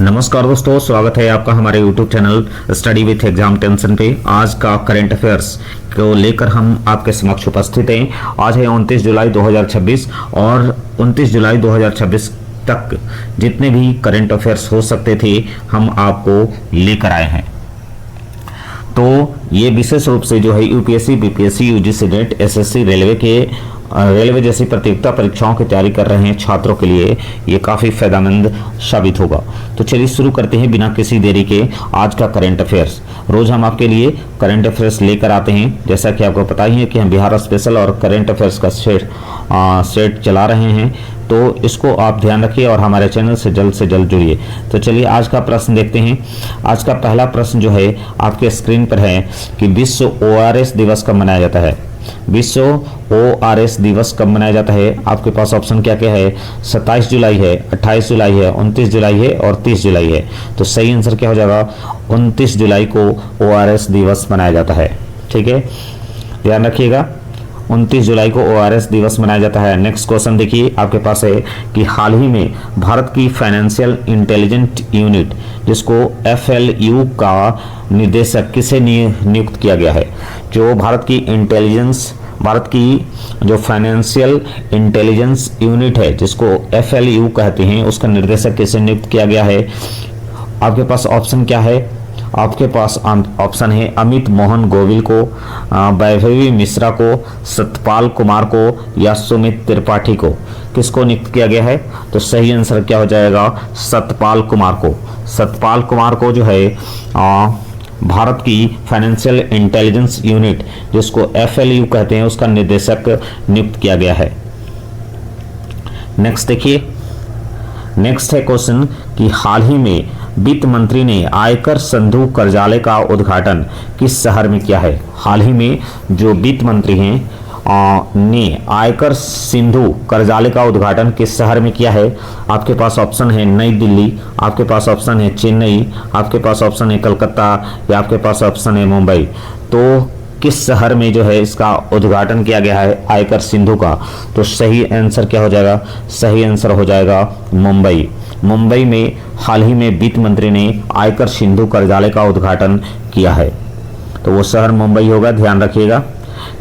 नमस्कार दोस्तों, स्वागत है आपका हमारे YouTube channel study with exam tension पे। आज का करंट अफेयर्स को लेकर हम आपके समक्ष उपस्थित हैं। आज है 29 जुलाई 2026 और 29 जुलाई 2026 तक जितने भी करंट अफेयर्स हो सकते थे हम आपको लेकर आए हैं। तो ये विशेष रूप से जो है UPSC, BPSC, UGC net, SSC, railway जैसी प्रतियोगिता परीक्षाओं की तैयारी कर रहे हैं छात्रों के लिए ये काफ़ी फायदेमंद साबित होगा। तो चलिए शुरू करते हैं बिना किसी देरी के आज का करंट अफेयर्स। रोज हम आपके लिए करंट अफेयर्स लेकर आते हैं। जैसा कि आपको पता ही है कि हम बिहार स्पेशल और करंट अफेयर्स का सेट चला रहे हैं, तो इसको आप ध्यान रखिए और हमारे चैनल से जल्द जुड़िए। तो चलिए आज का प्रश्न देखते हैं। आज का पहला प्रश्न जो है आपके स्क्रीन पर है कि विश्व ओआरएस दिवस कब मनाया जाता है। विश्व ओआरएस दिवस कब मनाया जाता है? आपके पास ऑप्शन क्या क्या है? 27 जुलाई है, 28 जुलाई है, 29 जुलाई है और 30 जुलाई है। तो सही आंसर क्या हो जाएगा? 29 जुलाई को ओआरएस दिवस मनाया जाता है। ठीक है, ध्यान रखिएगा, 29 जुलाई को ओआरएस दिवस मनाया जाता है। नेक्स्ट क्वेश्चन देखिए, आपके पास है कि हाल ही में भारत की फाइनेंशियल इंटेलिजेंस यूनिट जिसको एफएलयू का निदेशक किसे नियुक्त किया गया है? जो भारत की जो फाइनेंशियल इंटेलिजेंस यूनिट है जिसको एफएलयू कहते हैं, उसका निर्देशक किसे नियुक्त किया गया है? आपके पास ऑप्शन क्या है? आपके पास ऑप्शन है अमित मोहन गोविल को, वैभवी मिश्रा को, सतपाल कुमार को या सुमित त्रिपाठी को। किसको नियुक्त किया गया है? तो सही आंसर क्या हो जाएगा? सतपाल कुमार को। सतपाल कुमार को जो है भारत की फाइनेंशियल इंटेलिजेंस यूनिट जिसको एफएलयू कहते हैं उसका निदेशक नियुक्त किया गया है। नेक्स्ट देखिए, नेक्स्ट है क्वेश्चन कि हाल ही में वित्त मंत्री ने आयकर सिंधु कार्यालय का उद्घाटन किस शहर में किया है? हाल ही में जो वित्त मंत्री हैं ने आयकर सिंधु कार्यालय का उद्घाटन किस शहर में किया है? आपके पास ऑप्शन है नई दिल्ली, आपके पास ऑप्शन है चेन्नई, आपके पास ऑप्शन है कलकत्ता या आपके पास ऑप्शन है मुंबई। तो किस शहर में जो है इसका उद्घाटन किया गया है आयकर सिंधु का? तो सही आंसर क्या हो जाएगा? सही आंसर हो जाएगा मुंबई। मुंबई में हाल ही में वित्त मंत्री ने आयकर सिंधु कार्यालय का उद्घाटन किया है, तो वो शहर मुंबई होगा, ध्यान रखिएगा।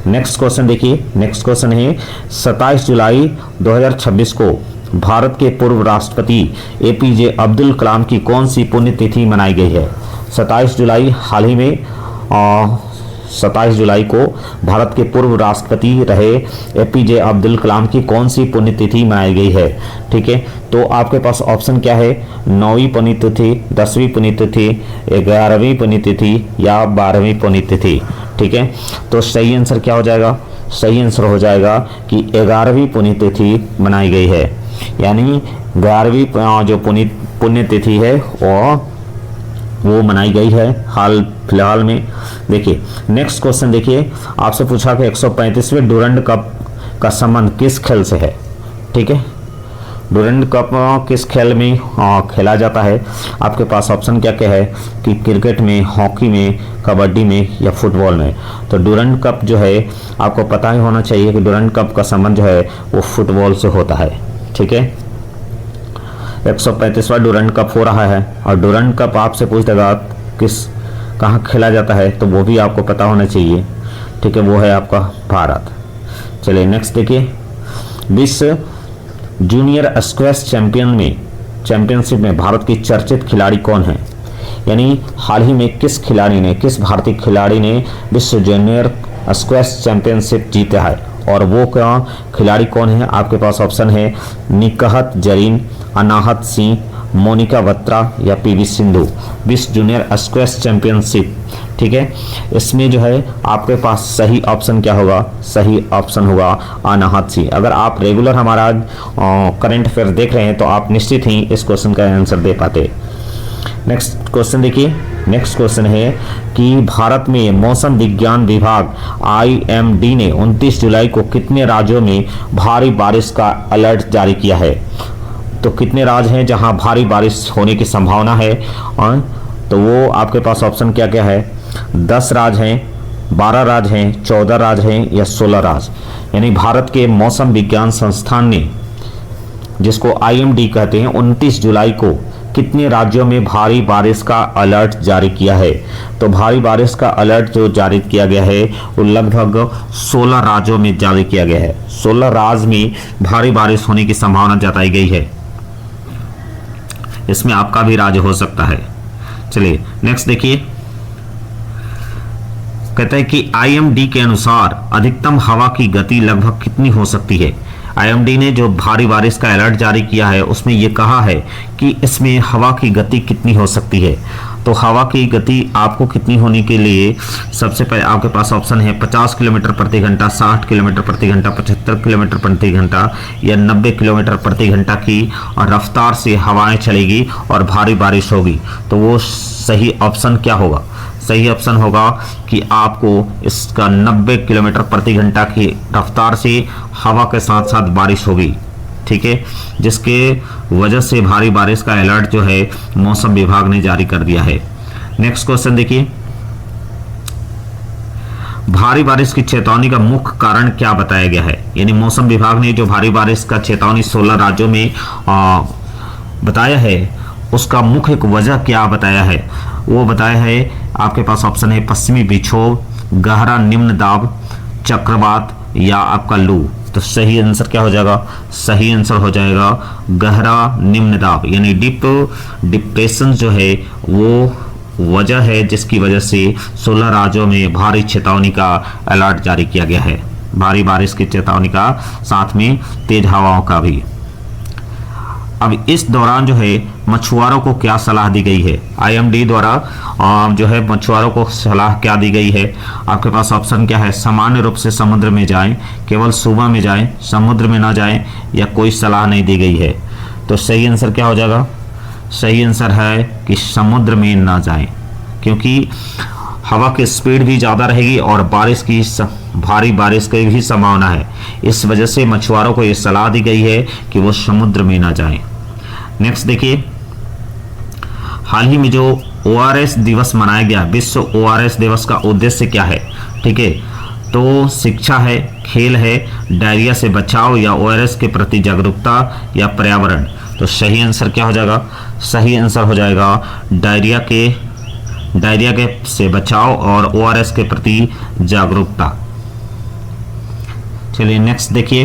नेक्स्ट क्वेश्चन देखिए, नेक्स्ट क्वेश्चन है 27 जुलाई 2026 को भारत के पूर्व राष्ट्रपति एपीजे अब्दुल कलाम की कौन सी पुण्यतिथि मनाई गई है? 27 जुलाई हाल ही में 27 जुलाई को भारत के पूर्व राष्ट्रपति रहे एपीजे अब्दुल कलाम की कौन सी पुण्यतिथि मनाई गई है? ठीक है, तो आपके पास ऑप्शन क्या है? 9वीं पुण्यतिथि, 10वीं पुण्यतिथि, 11वीं पुण्यतिथि या 12वीं पुण्यतिथि। ठीक है, तो सही आंसर क्या हो जाएगा? सही आंसर हो जाएगा कि 11वीं पुण्यतिथि मनाई गई है, यानी 11वीं जो पुण्यतिथि है वो मनाई गई है हाल फिलहाल में। देखिए नेक्स्ट क्वेश्चन देखिए, आपसे पूछा कि 135वें डूरंड कप का संबंध किस खेल से है? ठीक है, डूरंड कप किस खेल में खेला जाता है? आपके पास ऑप्शन क्या क्या है कि क्रिकेट में, हॉकी में, कबड्डी में या फुटबॉल में। तो डूरंड कप जो है आपको पता ही होना चाहिए कि डूरंड कप का संबंध जो है वो फुटबॉल से होता है। ठीक है, 135वां डूरंड कप हो रहा है और डूरंड कप आपसे पूछ देगा कहाँ खेला जाता है, तो वो भी आपको पता होना चाहिए। ठीक है, वो है आपका भारत। चलिए नेक्स्ट देखिए, विश्व जूनियर स्क्वैश चैंपियनशिप में भारत की चर्चित खिलाड़ी कौन है? यानी हाल ही में किस भारतीय खिलाड़ी ने विश्व जूनियर स्क्वैश चैंपियनशिप जीता है और वो खिलाड़ी कौन है? आपके पास ऑप्शन है निकहत जरीन, अनाहत सिंह, मोनिका बत्रा या पीवी सिंधु। विश्व जूनियर स्क्वैश चैंपियनशिप। ठीक है, इसमें जो है आपके पास सही ऑप्शन क्या होगा? सही ऑप्शन होगा अनाहत सिंह। अगर आप रेगुलर हमारा करंट अफेयर देख रहे हैं तो आप निश्चित ही इस क्वेश्चन का आंसर दे पाते। नेक्स्ट क्वेश्चन देखिए, नेक्स्ट क्वेश्चन है कि भारत में मौसम विज्ञान विभाग IMD ने 29 जुलाई को कितने राज्यों में भारी बारिश का अलर्ट जारी किया है? तो कितने राज्य हैं जहां भारी बारिश होने की संभावना है? तो वो आपके पास ऑप्शन क्या क्या है? 10 राज्य हैं, 12 राज्य हैं, 14 राज्य हैं या 16 राज्य। यानी भारत के मौसम विज्ञान संस्थान ने जिसको IMD कहते हैं 29 जुलाई को कितने राज्यों में भारी बारिश का अलर्ट जारी किया है? तो भारी बारिश का अलर्ट जो जारी किया गया है वो लगभग 16 राज्यों में जारी किया गया है। 16 राज्य में भारी बारिश होने की संभावना जताई गई है। इसमें आपका भी राज्य हो सकता है। चलिए नेक्स्ट देखिए, कहते हैं कि आईएमडी के अनुसार अधिकतम हवा की गति लगभग कितनी हो सकती है? आईएमडी ने जो भारी बारिश का अलर्ट जारी किया है उसमें यह कहा है कि इसमें हवा की गति कितनी हो सकती है। तो हवा की गति आपको कितनी होने के लिए सबसे पहले आपके पास ऑप्शन है 50 किलोमीटर प्रति घंटा, 60 किलोमीटर प्रति घंटा, 75 किलोमीटर प्रति घंटा या 90 किलोमीटर प्रति घंटा की रफ्तार से हवाएं चलेगी और भारी बारिश होगी। तो वो सही ऑप्शन क्या होगा? सही ऑप्शन होगा कि आपको इसका 90 किलोमीटर प्रति घंटा की रफ्तार से हवा के साथ साथ बारिश होगी। ठीक है, जिसके वजह से भारी बारिश का अलर्ट जो है मौसम विभाग ने जारी कर दिया है। नेक्स्ट क्वेश्चन देखिए, भारी बारिश की चेतावनी का मुख्य कारण क्या बताया गया है? यानी मौसम विभाग ने जो भारी बारिश का चेतावनी 16 राज्यों में बताया है उसका मुख्य वजह क्या बताया है? वो बताया है, आपके पास ऑप्शन है पश्चिमी विक्षोभ, गहरा निम्न दाब, चक्रवात या आपका लू। तो सही आंसर क्या हो जाएगा? सही आंसर हो जाएगा गहरा निम्न दाब, यानी डिप्रेशन जो है वो वजह है जिसकी वजह से 16 राज्यों में भारी चेतावनी का अलर्ट जारी किया गया है। भारी बारिश की चेतावनी का, साथ में तेज हवाओं का भी। अब इस दौरान जो है मछुआरों को क्या सलाह दी गई है? आईएमडी द्वारा जो है मछुआरों को सलाह क्या दी गई है? आपके पास ऑप्शन क्या है? सामान्य रूप से समुद्र में जाएं, केवल सुबह में जाएं, समुद्र में ना जाएं या कोई सलाह नहीं दी गई है। तो सही आंसर क्या हो जाएगा? सही आंसर है कि समुद्र में ना जाएं, क्योंकि हवा की स्पीड भी ज़्यादा रहेगी और भारी बारिश की भी संभावना है। इस वजह से मछुआरों को ये सलाह दी गई है कि वो समुद्र में ना जाएं। नेक्स्ट देखिए, हाल ही में जो ओआरएस दिवस मनाया गया, विश्व ओआरएस दिवस का उद्देश्य क्या है? ठीक है, तो शिक्षा है, खेल है, डायरिया से बचाव या ओआरएस के प्रति जागरूकता या पर्यावरण। तो सही आंसर क्या हो जाएगा? सही आंसर हो जाएगा डायरिया के से बचाव और ओआरएस के प्रति जागरूकता। चलिए नेक्स्ट देखिए,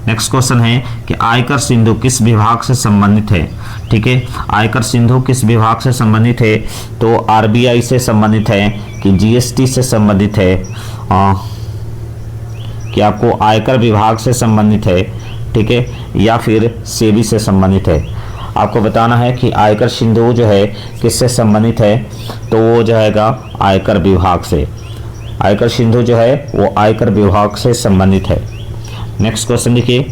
नेक्स्ट क्वेश्चन है कि आयकर सिंधु किस विभाग से संबंधित है? ठीक है, आयकर सिंधु किस विभाग से संबंधित है? तो आरबीआई से संबंधित है कि जीएसटी से संबंधित है कि आपको आयकर विभाग से संबंधित है, ठीक है, या फिर सेबी से संबंधित है? आपको बताना है कि आयकर सिंधु जो है किससे संबंधित है, तो वो जाएगा आयकर विभाग से। आयकर सिंधु जो है वो आयकर विभाग से संबंधित है। नेक्स्ट क्वेश्चन देखिए,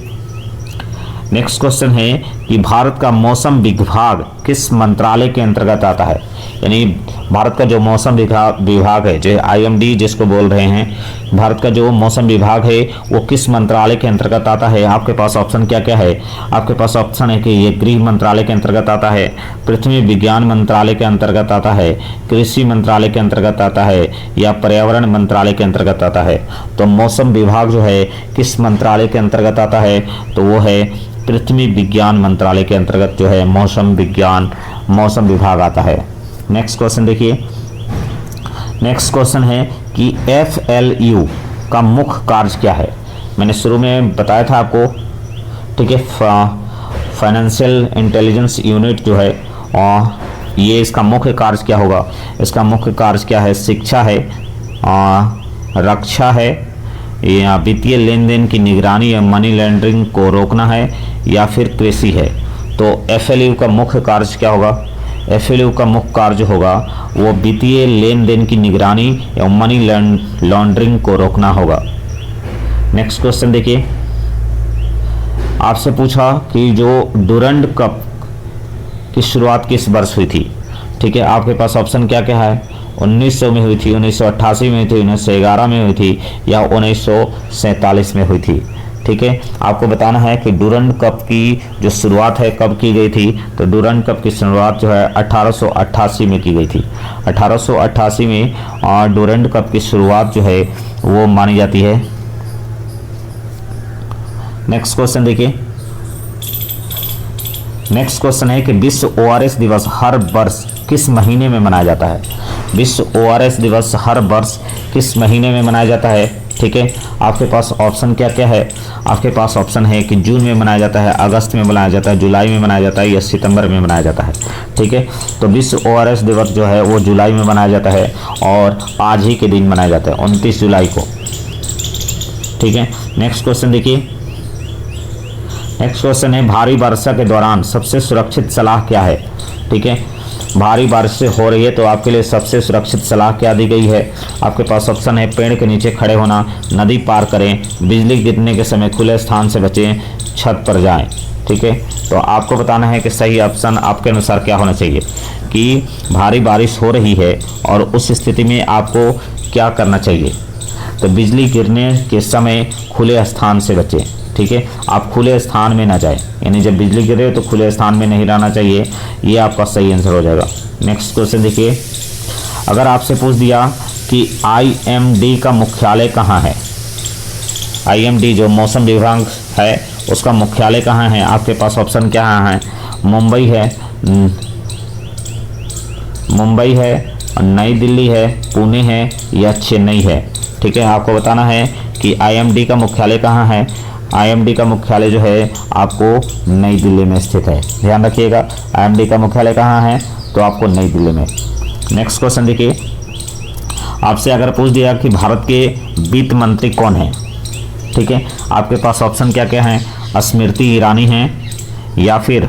नेक्स्ट क्वेश्चन है कि भारत का मौसम विभाग किस मंत्रालय के अंतर्गत आता है? यानी भारत का जो मौसम विभाग है, जो आईएमडी जिसको बोल रहे हैं, भारत का जो मौसम विभाग है वो किस मंत्रालय के अंतर्गत आता है? आपके पास ऑप्शन क्या क्या है? आपके पास ऑप्शन है कि ये गृह मंत्रालय के अंतर्गत आता है, पृथ्वी विज्ञान मंत्रालय के अंतर्गत आता है, कृषि मंत्रालय के अंतर्गत आता है या पर्यावरण मंत्रालय के अंतर्गत आता है। तो मौसम विभाग जो है किस मंत्रालय के अंतर्गत आता है? तो वो है पृथ्वी विज्ञान मंत्रालय के अंतर्गत जो है मौसम विभाग आता है। नेक्स्ट क्वेश्चन देखिए, नेक्स्ट क्वेश्चन है कि FLU का मुख्य कार्य क्या है? मैंने शुरू में बताया था आपको, ठीक है, फाइनेंशियल इंटेलिजेंस यूनिट जो है ये इसका मुख्य कार्य क्या होगा? इसका मुख्य कार्य क्या है? शिक्षा है, रक्षा है, या वित्तीय लेन देन की निगरानी या मनी लॉन्ड्रिंग को रोकना है, या फिर कृषि है। तो FLU का मुख्य कार्य क्या होगा? FLU का मुख्य कार्य होगा वो वित्तीय लेन देन की निगरानी या मनी लॉन्ड्रिंग को रोकना होगा। नेक्स्ट क्वेश्चन देखिए, आपसे पूछा कि जो डुरंड कप की शुरुआत किस वर्ष हुई थी? ठीक है, आपके पास ऑप्शन क्या क्या है? 1900 में हुई थी, 1988 में हुई थी, 1911 में हुई थी या 1947 में हुई थी। ठीक है, आपको बताना है कि डुरंड कप की जो शुरुआत है कब की गई थी? तो डुरंड कप की शुरुआत जो है 1888 में की गई थी। 1888 में डुरंड कप की शुरुआत जो है वो मानी जाती है। नेक्स्ट क्वेश्चन देखिए, नेक्स्ट क्वेश्चन है कि विश्व ORS दिवस हर वर्ष किस महीने में मनाया जाता है? विश्व ORS दिवस हर वर्ष किस महीने में मनाया जाता है? ठीक है, आपके पास ऑप्शन क्या क्या है? आपके पास ऑप्शन है कि जून में मनाया जाता है, अगस्त में मनाया जाता है, जुलाई में मनाया जाता है या सितंबर में मनाया जाता है। ठीक है, तो विश्व ORS दिवस जो है वो जुलाई में मनाया जाता है और आज ही के दिन मनाया जाता है, 29 जुलाई को। ठीक है, नेक्स्ट क्वेश्चन देखिए। नेक्स्ट क्वेश्चन है भारी वर्षा के दौरान सबसे सुरक्षित सलाह क्या है? ठीक है, भारी बारिश हो रही है तो आपके लिए सबसे सुरक्षित सलाह क्या दी गई है? आपके पास ऑप्शन है पेड़ के नीचे खड़े होना, नदी पार करें, बिजली गिरने के समय खुले स्थान से बचें, छत पर जाएं। ठीक है, तो आपको बताना है कि सही ऑप्शन आपके अनुसार क्या होना चाहिए कि भारी बारिश हो रही है और उस स्थिति में आपको क्या करना चाहिए। तो बिजली गिरने के समय खुले स्थान से बचें। ठीक है, आप खुले स्थान में ना जाएं, यानी जब बिजली गिरे तो खुले स्थान में नहीं रहना चाहिए, ये आपका सही आंसर हो जाएगा। नेक्स्ट क्वेश्चन देखिए, अगर आपसे पूछ दिया कि IMD का मुख्यालय कहाँ है? IMD जो मौसम विभाग है उसका मुख्यालय कहाँ है? आपके पास ऑप्शन क्या है? मुंबई है, नई दिल्ली है, पुणे है या चेन्नई है? ठीक है, आपको बताना है कि IMD का मुख्यालय कहाँ है। IMD का मुख्यालय जो है आपको नई दिल्ली में स्थित है, ध्यान रखिएगा। IMD का मुख्यालय कहाँ है? तो आपको नई दिल्ली में। नेक्स्ट क्वेश्चन देखिए, आपसे अगर पूछ दिया कि भारत के वित्त मंत्री कौन है? ठीक है, आपके पास ऑप्शन क्या क्या हैं? स्मृति ईरानी हैं या फिर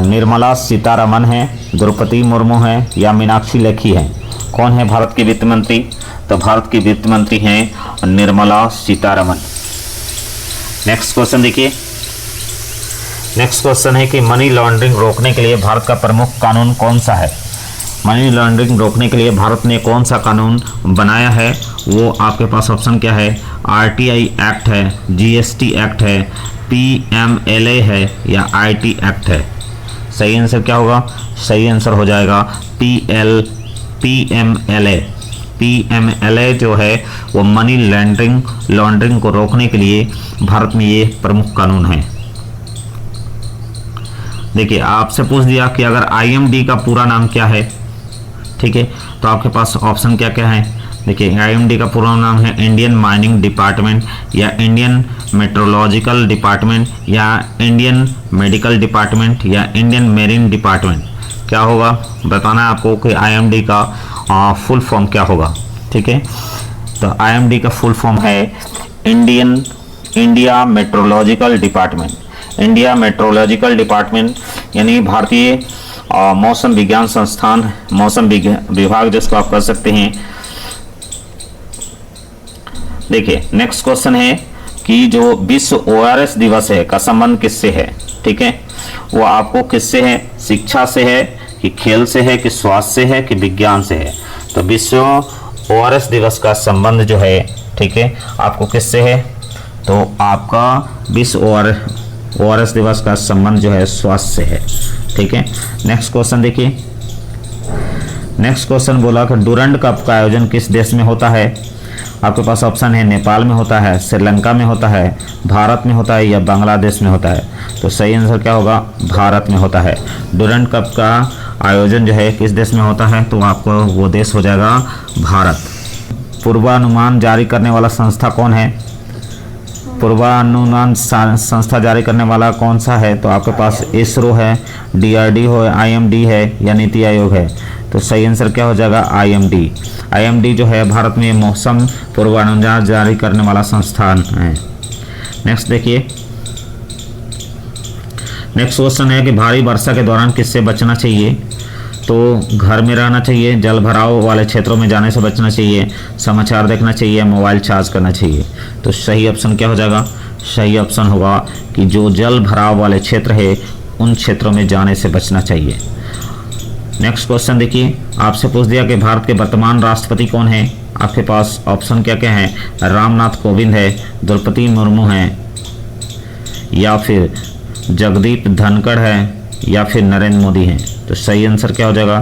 निर्मला सीतारमन है, द्रौपदी मुर्मू है या मीनाक्षी लेखी है? कौन है भारत के वित्त मंत्री? तो भारत के वित्त मंत्री हैं निर्मला सीतारमन। नेक्स्ट क्वेश्चन देखिए। नेक्स्ट क्वेश्चन है कि मनी लॉन्ड्रिंग रोकने के लिए भारत का प्रमुख कानून कौन सा है? मनी लॉन्ड्रिंग रोकने के लिए भारत ने कौन सा कानून बनाया है? वो आपके पास ऑप्शन क्या है? RTI एक्ट है, GST एक्ट है, PMLA है या IT एक्ट है? सही आंसर क्या होगा? सही आंसर हो जाएगा PMLA। PMLA जो है वो मनी लॉन्ड्रिंग को रोकने के लिए भारत में ये प्रमुख कानून है। देखिए, आपसे पूछ दिया कि अगर IMD का पूरा नाम क्या है? ठीक है, तो आपके पास ऑप्शन क्या क्या है? देखिए, IMD का पूरा नाम है इंडियन माइनिंग डिपार्टमेंट या इंडियन मेट्रोलॉजिकल डिपार्टमेंट या इंडियन मेडिकल डिपार्टमेंट या इंडियन मेरीन डिपार्टमेंट। क्या होगा बताना है आपको कि IMD का फुल फॉर्म क्या होगा। ठीक है, तो IMD का फुल फॉर्म है India meteorological department. India meteorological department यानी भारतीय मौसम विज्ञान संस्थान, मौसम विभाग जिसको आप कह सकते हैं। देखिए, नेक्स्ट क्वेश्चन है कि जो विश्व ORS दिवस है का संबंध किससे है? ठीक है, वो आपको किससे है? शिक्षा से है कि खेल से है कि स्वास्थ्य से है कि विज्ञान से है? तो विश्व ORS दिवस का संबंध जो है, ठीक है, आपको किससे है? तो आपका विश्व ORS दिवस का संबंध जो है स्वास्थ्य से है। ठीक है, नेक्स्ट क्वेश्चन देखिए। नेक्स्ट क्वेश्चन बोला कि डूरंड कप का आयोजन किस देश में होता है? आपके पास ऑप्शन है नेपाल में होता है, श्रीलंका में होता है, भारत में होता है या बांग्लादेश में होता है? तो सही आंसर क्या होगा? भारत में होता है। डूरंड कप का आयोजन जो है किस देश में होता है? तो आपको वो देश हो जाएगा भारत। पूर्वानुमान जारी करने वाला संस्था कौन है? पूर्वानुमान संस्था जारी करने वाला कौन सा है? तो आपके पास ISRO है, DRDO है, IMD है या नीति आयोग है? तो सही आंसर क्या हो जाएगा? IMD। IMD जो है भारत में मौसम पूर्वानुमान जारी करने वाला संस्थान है। नेक्स्ट देखिए। नेक्स्ट क्वेश्चन है कि भारी वर्षा के दौरान किससे बचना चाहिए? तो घर में रहना चाहिए, जल भराव वाले क्षेत्रों में जाने से बचना चाहिए, समाचार देखना चाहिए, मोबाइल चार्ज करना चाहिए? तो सही ऑप्शन क्या हो जाएगा? सही ऑप्शन होगा कि जो जल भराव वाले क्षेत्र है उन क्षेत्रों में जाने से बचना चाहिए। नेक्स्ट क्वेश्चन देखिए, आपसे पूछ दिया कि भारत के वर्तमान राष्ट्रपति कौन है? आपके पास ऑप्शन क्या क्या है? रामनाथ कोविंद है, द्रौपदी मुर्मू है या फिर जगदीप धनखड़ है या फिर नरेंद्र मोदी हैं? तो सही आंसर क्या हो जाएगा?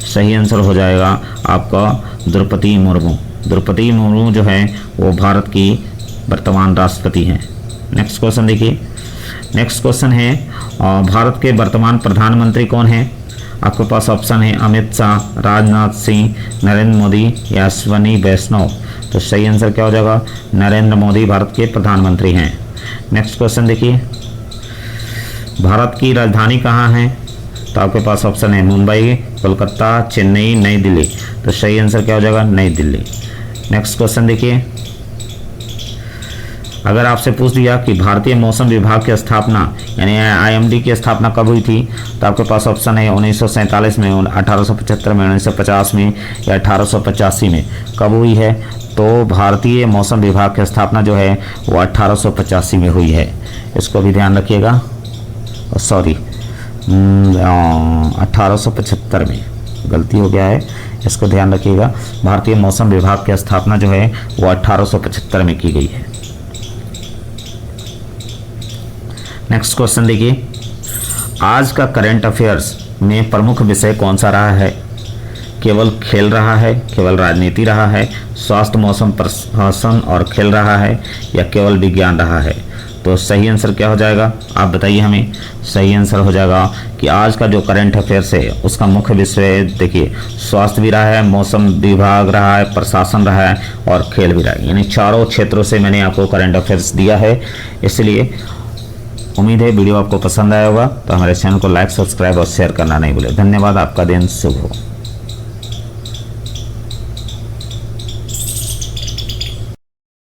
सही आंसर हो जाएगा आपका द्रौपदी मुर्मू। द्रौपदी मुर्मू जो है वो भारत की वर्तमान राष्ट्रपति हैं। नेक्स्ट क्वेश्चन देखिए। नेक्स्ट क्वेश्चन है भारत के वर्तमान प्रधानमंत्री कौन है? आपके पास ऑप्शन है अमित शाह, राजनाथ सिंह, नरेंद्र मोदी या अश्विनी वैष्णव। तो सही आंसर क्या हो जाएगा? नरेंद्र मोदी भारत के प्रधानमंत्री हैं। नेक्स्ट क्वेश्चन देखिए, भारत की राजधानी कहाँ है? तो आपके पास ऑप्शन है मुंबई, कोलकाता, चेन्नई, नई दिल्ली। तो सही आंसर क्या हो जाएगा? नई दिल्ली। नेक्स्ट क्वेश्चन देखिए, अगर आपसे पूछ दिया कि भारतीय मौसम विभाग की स्थापना यानी IMD की स्थापना कब हुई थी? तो आपके पास ऑप्शन है 1947 में, 1875 में, 1950 में या 1885 में। कब हुई है? तो भारतीय मौसम विभाग की स्थापना जो है वो 1885 में हुई है। इसको भी ध्यान रखिएगा, सॉरी 1875 में, गलती हो गया है, इसको ध्यान रखिएगा। भारतीय मौसम विभाग की स्थापना जो है वो 1875 में की गई है। नेक्स्ट क्वेश्चन देखिए, आज का करंट अफेयर्स में प्रमुख विषय कौन सा रहा है? केवल खेल रहा है, केवल राजनीति रहा है, स्वास्थ्य, मौसम, प्रशासन और खेल रहा है या केवल विज्ञान रहा है? तो सही आंसर क्या हो जाएगा? आप बताइए हमें। सही आंसर हो जाएगा कि आज का जो करंट अफेयर्स है उसका मुख्य विषय देखिए स्वास्थ्य भी रहा है, मौसम विभाग रहा है, प्रशासन रहा है और खेल भी रहा है। यानी चारों क्षेत्रों से मैंने आपको करंट अफेयर्स दिया है। इसलिए उम्मीद है वीडियो आपको पसंद आया होगा। तो हमारे चैनल को लाइक, सब्सक्राइब और शेयर करना नहीं भूलें। धन्यवाद, आपका दिन शुभ हो।